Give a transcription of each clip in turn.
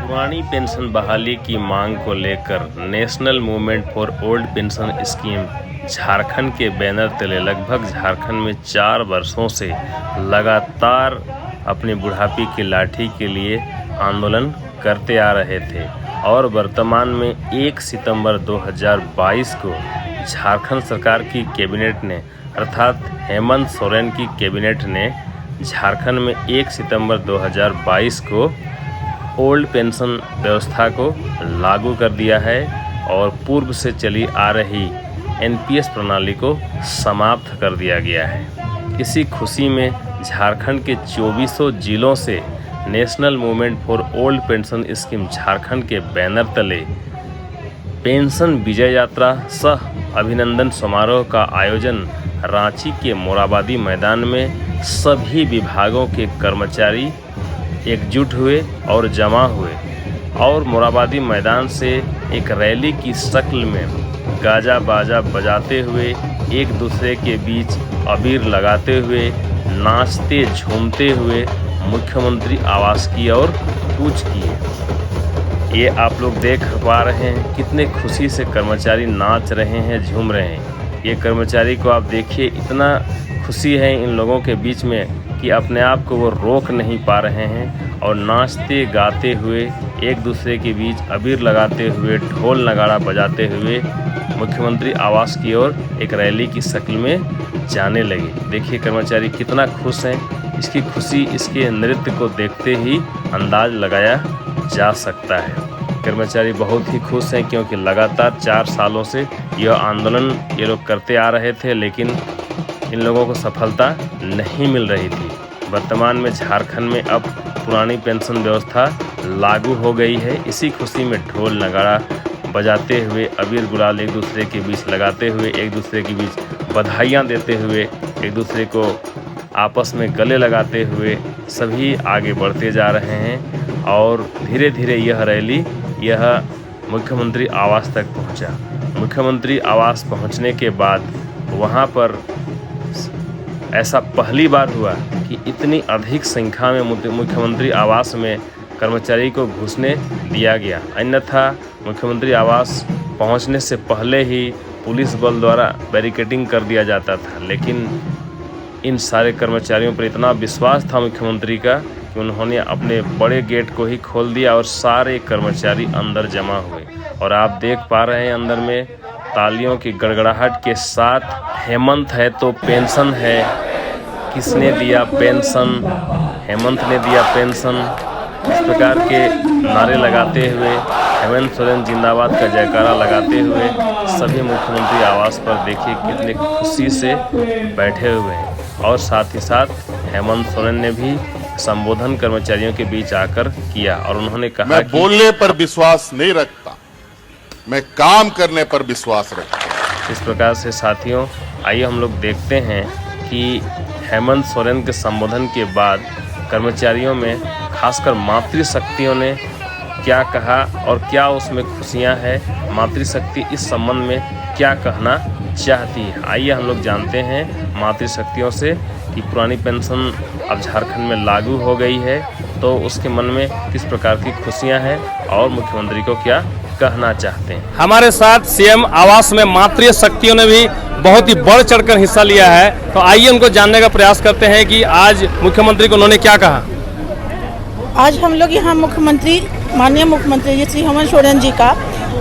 पुरानी पेंशन बहाली की मांग को लेकर national movement for old pension scheme Jharkhand के बैनर तले लगभग झारखंड में 4 वर्षों से लगातार अपनी बुढ़ापे की लाठी के लिए आंदोलन करते आ रहे थे और वर्तमान में 1 सितंबर 2022 को झारखंड सरकार की कैबिनेट ने अर्थात हेमंत सोरेन की कैबिनेट ने झारखंड में 1 सितंबर 2022 को ओल्ड पेंशन व्यवस्था को लागू कर दिया है और पूर्व से चली आ रही एनपीएस प्रणाली को समाप्त कर दिया गया है। इसी खुशी में झारखंड के 2400 जिलों से national movement for old pension scheme Jharkhand के बैनर तले पेंशन विजय यात्रा सह अभिनंदन समारोह का आयोजन रांची के मोराबादी मैदान में सभी विभागों के कर्मचारी एकजुट हुए और जमा हुए और मोराबादी मैदान से एक रैली की शक्ल में गाजा बाजा बजाते हुए एक दूसरे के बीच अबीर लगाते हुए नाचते झूमते हुए मुख्यमंत्री आवास की ओर कूच किए। ये आप लोग देख पा रहे हैं कितने खुशी से कर्मचारी नाच रहे हैं, झूम रहे हैं। ये कर्मचारी को आप देखिए, इतना खुशी है इन लोगों के बीच में कि अपने आप को वो रोक नहीं पा रहे हैं और नाचते गाते हुए एक दूसरे के बीच अबीर लगाते हुए ढोल नगाड़ा बजाते हुए मुख्यमंत्री आवास की ओर एक रैली की शक्ल में जाने लगे। देखिए कर्मचारी कितना खुश हैं। इसकी खुशी इसके नृत्य को देखते ही अंदाज लगाया जा सकता है। कर्मचारी बहुत ही खुश हैं क्योंकि लगातार 4 सालों से यह आंदोलन ये लोग करते आ रहे थे, लेकिन इन लोगों को सफलता नहीं मिल रही थी। वर्तमान में झारखंड में अब पुरानी पेंशन व्यवस्था लागू हो गई है। इसी खुशी में ढोल नगाड़ा बजाते हुए अबीर गुलाल एक दूसरे के बीच लगाते हुए, एक दूसरे के बीच बधाइयाँ देते हुए, एक दूसरे को आपस में गले लगाते हुए सभी आगे बढ़ते जा रहे हैं और धीरे धीरे यह रैली मुख्यमंत्री आवास तक पहुंचा। मुख्यमंत्री आवास पहुंचने के बाद वहां पर ऐसा पहली बार हुआ कि इतनी अधिक संख्या में मुख्यमंत्री आवास में कर्मचारी को घुसने दिया गया। अन्यथा मुख्यमंत्री आवास पहुंचने से पहले ही पुलिस बल द्वारा बैरिकेडिंग कर दिया जाता था, लेकिन इन सारे कर्मचारियों पर इतना विश्वास था मुख्यमंत्री का कि उन्होंने अपने बड़े गेट को ही खोल दिया और सारे कर्मचारी अंदर जमा हुए। और आप देख पा रहे हैं अंदर में तालियों की गड़गड़ाहट के साथ हेमंत है तो पेंशन है, किसने दिया पेंशन, हेमंत ने दिया पेंशन, इस प्रकार के नारे लगाते हुए हेमंत सोरेन जिंदाबाद का जयकारा लगाते हुए सभी मुख्यमंत्री आवास पर देखिए कितने खुशी से बैठे हुए हैं। और साथ ही साथ हेमंत सोरेन ने भी संबोधन कर्मचारियों के बीच आकर किया और उन्होंने कहा मैं बोलने पर विश्वास नहीं रखता, मैं काम करने पर विश्वास रखता हूं। इस प्रकार से साथियों आइए हम लोग देखते हैं कि हेमंत सोरेन के संबोधन के बाद कर्मचारियों में खासकर मातृशक्तियों ने क्या कहा और क्या उसमें खुशियां हैं, मातृशक्ति इस संबंध में क्या कहना चाहती है। आइए हम लोग जानते हैं मातृशक्तियों से कि पुरानी पेंशन अब झारखंड में लागू हो गई है तो उसके मन में किस प्रकार की खुशियां हैं और मुख्यमंत्री को क्या कहना चाहते हैं। हमारे साथ सीएम आवास में मातृ शक्तियों ने भी बहुत ही बढ़ चढ़कर हिस्सा लिया है, तो आइए उनको जानने का प्रयास करते हैं कि आज मुख्यमंत्री को उन्होंने क्या कहा। आज हम लोग यहाँ माननीय मुख्यमंत्री जी श्री हेमंत सोरेन जी का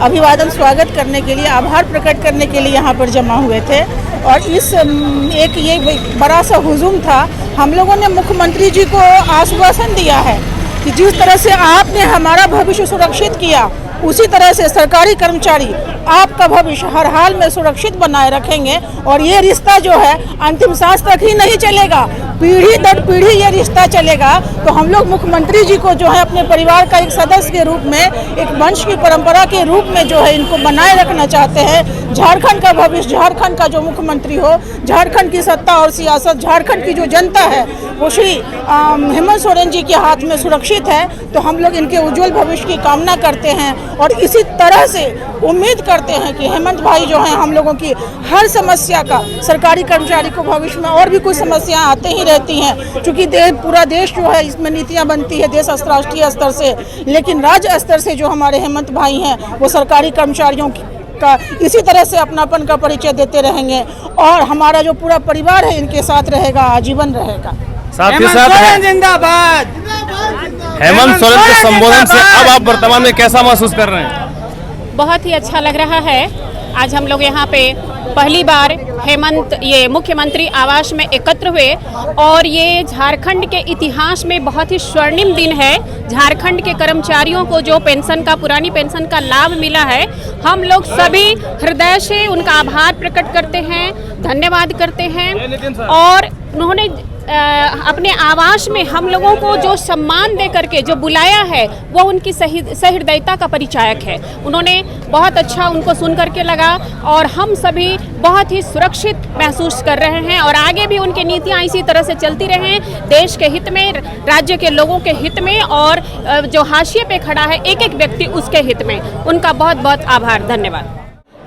अभिवादन स्वागत करने के लिए, आभार प्रकट करने के लिए यहाँ पर जमा हुए थे। और इस एक ये बड़ा सा हुजूम था। हम लोगों ने मुख्यमंत्री जी को आश्वासन दिया है कि जिस तरह से आपने हमारा भविष्य सुरक्षित किया, उसी तरह से सरकारी कर्मचारी आपका भविष्य हर हाल में सुरक्षित बनाए रखेंगे। और ये रिश्ता जो है अंतिम सांस तक ही नहीं चलेगा, पीढ़ी दर पीढ़ी ये रिश्ता चलेगा। तो हम लोग मुख्यमंत्री जी को जो है अपने परिवार का एक सदस्य के रूप में, एक वंश की परंपरा के रूप में जो है इनको बनाए रखना चाहते हैं। झारखंड का भविष्य, झारखंड का जो मुख्यमंत्री हो, झारखंड की सत्ता और सियासत, झारखंड की जो जनता है वो श्री हेमंत सोरेन जी के हाथ में सुरक्षित है, तो हम लोग इनके उज्जवल भविष्य की कामना करते हैं और इसी तरह से उम्मीद करते हैं कि हेमंत भाई जो हैं हम लोगों की हर समस्या का, सरकारी कर्मचारी को भविष्य में और भी कुछ समस्याएं आते ही रहती हैं, क्योंकि पूरा देश जो है इसमें नीतियां बनती है देश राष्ट्रीय स्तर से, लेकिन राज्य स्तर से जो हमारे हेमंत भाई हैं वो सरकारी कर्मचारियों का इसी तरह से अपनापन का परिचय देते रहेंगे और हमारा जो पूरा परिवार है इनके साथ रहेगा, आजीवन रहेगा। साथ ही साथ जिंदाबाद। हेमंत सोरेन के संबोधन से अब आप वर्तमान में कैसा महसूस कर रहे हैं? बहुत ही अच्छा लग रहा है। आज हम लोग यहाँ पे पहली बार ये मुख्यमंत्री आवास में एकत्र हुए और ये झारखंड के इतिहास में बहुत ही स्वर्णिम दिन है। झारखंड के कर्मचारियों को जो पेंशन का, पुरानी पेंशन का लाभ मिला है, हम लोग सभी हृदय से उनका आभार प्रकट करते हैं, धन्यवाद करते हैं। और उन्होंने अपने आवास में हम लोगों को जो सम्मान दे करके जो बुलाया है वो उनकी सहृदयता का परिचायक है। उन्होंने बहुत अच्छा उनको सुन करके लगा और हम सभी बहुत ही सुरक्षित महसूस कर रहे हैं और आगे भी उनकी नीतियां इसी तरह से चलती रहें, देश के हित में, राज्य के लोगों के हित में और जो हाशिए पे खड़ा है एक एक व्यक्ति उसके हित में। उनका बहुत बहुत आभार, धन्यवाद।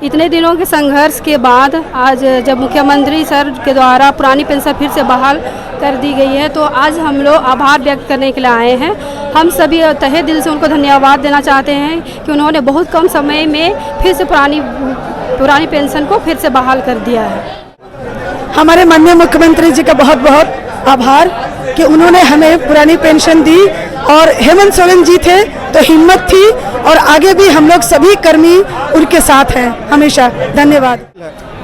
इतने दिनों के संघर्ष के बाद आज जब मुख्यमंत्री सर के द्वारा पुरानी पेंशन फिर से बहाल कर दी गई है, तो आज हम लोग आभार व्यक्त करने के लिए आए हैं। हम सभी तहे दिल से उनको धन्यवाद देना चाहते हैं कि उन्होंने बहुत कम समय में फिर से पुरानी पेंशन को फिर से बहाल कर दिया है। हमारे माननीय मुख्यमंत्री जी का बहुत बहुत आभार कि उन्होंने हमें पुरानी पेंशन दी और हेमंत सोरेन जी थे तो हिम्मत थी और आगे भी हम लोग सभी कर्मी उनके साथ हैं हमेशा। धन्यवाद।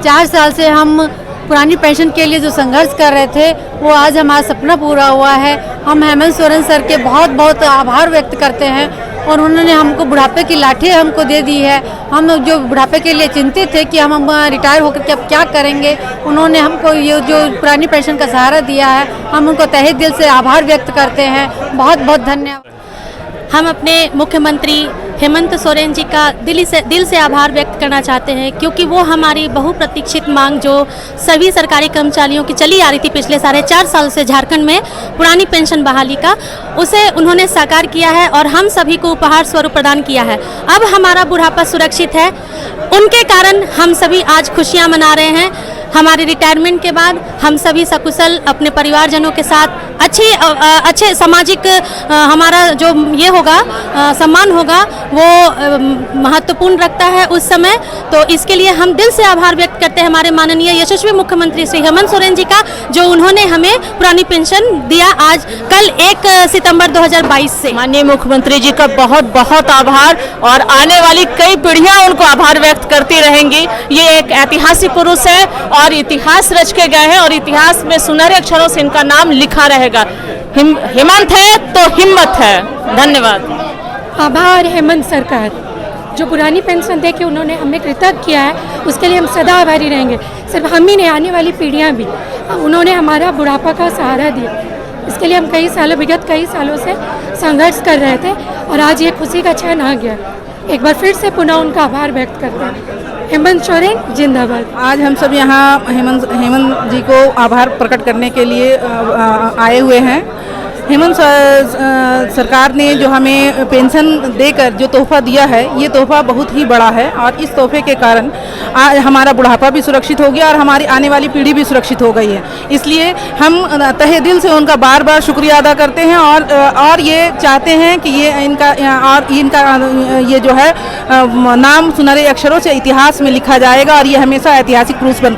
4 साल से हम पुरानी पेंशन के लिए जो संघर्ष कर रहे थे वो आज हमारा सपना पूरा हुआ है। हम हेमंत सोरेन सर के बहुत बहुत आभार व्यक्त करते हैं और उन्होंने हमको बुढ़ापे की लाठी हमको दे दी है। हम लोग जो बुढ़ापे के लिए चिंतित थे कि हम रिटायर होकर के अब क्या करेंगे, उन्होंने हमको ये जो पुरानी पेंशन का सहारा दिया है, हम उनको तहे दिल से आभार व्यक्त करते हैं। बहुत बहुत धन्यवाद। हम अपने मुख्यमंत्री हेमंत सोरेन जी का दिल से आभार व्यक्त करना चाहते हैं, क्योंकि वो हमारी बहुप्रतीक्षित मांग जो सभी सरकारी कर्मचारियों की चली आ रही थी पिछले 4.5 साल से झारखंड में पुरानी पेंशन बहाली का, उसे उन्होंने साकार किया है और हम सभी को उपहार स्वरूप प्रदान किया है। अब हमारा बुढ़ापा सुरक्षित है, उनके कारण हम सभी आज खुशियाँ मना रहे हैं। हमारे रिटायरमेंट के बाद हम सभी सकुशल अपने परिवारजनों के साथ अच्छे सामाजिक हमारा जो ये होगा सम्मान होगा वो महत्वपूर्ण रखता है उस समय। तो इसके लिए हम दिल से आभार व्यक्त करते हैं हमारे माननीय यशस्वी मुख्यमंत्री श्री हेमंत सोरेन जी का, जो उन्होंने हमें पुरानी पेंशन दिया आज कल 1 सितंबर 2022 से। माननीय मुख्यमंत्री जी का बहुत बहुत आभार और आने वाली कई पीढ़ियां उनको आभार व्यक्त करती रहेंगी। ये एक ऐतिहासिक पुरुष है और इतिहास रच के गए हैं और इतिहास में सुनहरे अक्षरों से इनका नाम लिखा रहेगा। हेमंत है तो हिम्मत है। धन्यवाद। आभार हेमंत सरकार, जो पुरानी पेंशन दे के उन्होंने हमें कृतज्ञ किया है, उसके लिए हम सदा आभारी रहेंगे। सिर्फ हम ही नहीं, आने वाली पीढ़ियाँ भी। उन्होंने हमारा बुढ़ापा का सहारा दिया, इसके लिए हम विगत कई सालों से संघर्ष कर रहे थे और आज ये खुशी का क्षण आ गया। एक बार फिर से पुनः उनका आभार व्यक्त करते हैं। हेमंत सोरेन जिंदाबाद। आज हम सब यहाँ हेमंत जी को आभार प्रकट करने के लिए आए हुए हैं। हेमंत सरकार ने जो हमें पेंशन देकर जो तोहफा दिया है, ये तोहफा बहुत ही बड़ा है और इस तोहफे के कारण आज हमारा बुढ़ापा भी सुरक्षित हो गया और हमारी आने वाली पीढ़ी भी सुरक्षित हो गई है। इसलिए हम तहे दिल से उनका बार बार शुक्रिया अदा करते हैं और ये चाहते हैं कि इनका ये जो है नाम सुनहरे अक्षरों से इतिहास में लिखा जाएगा और ये हमेशा ऐतिहासिक पुरुष बनकर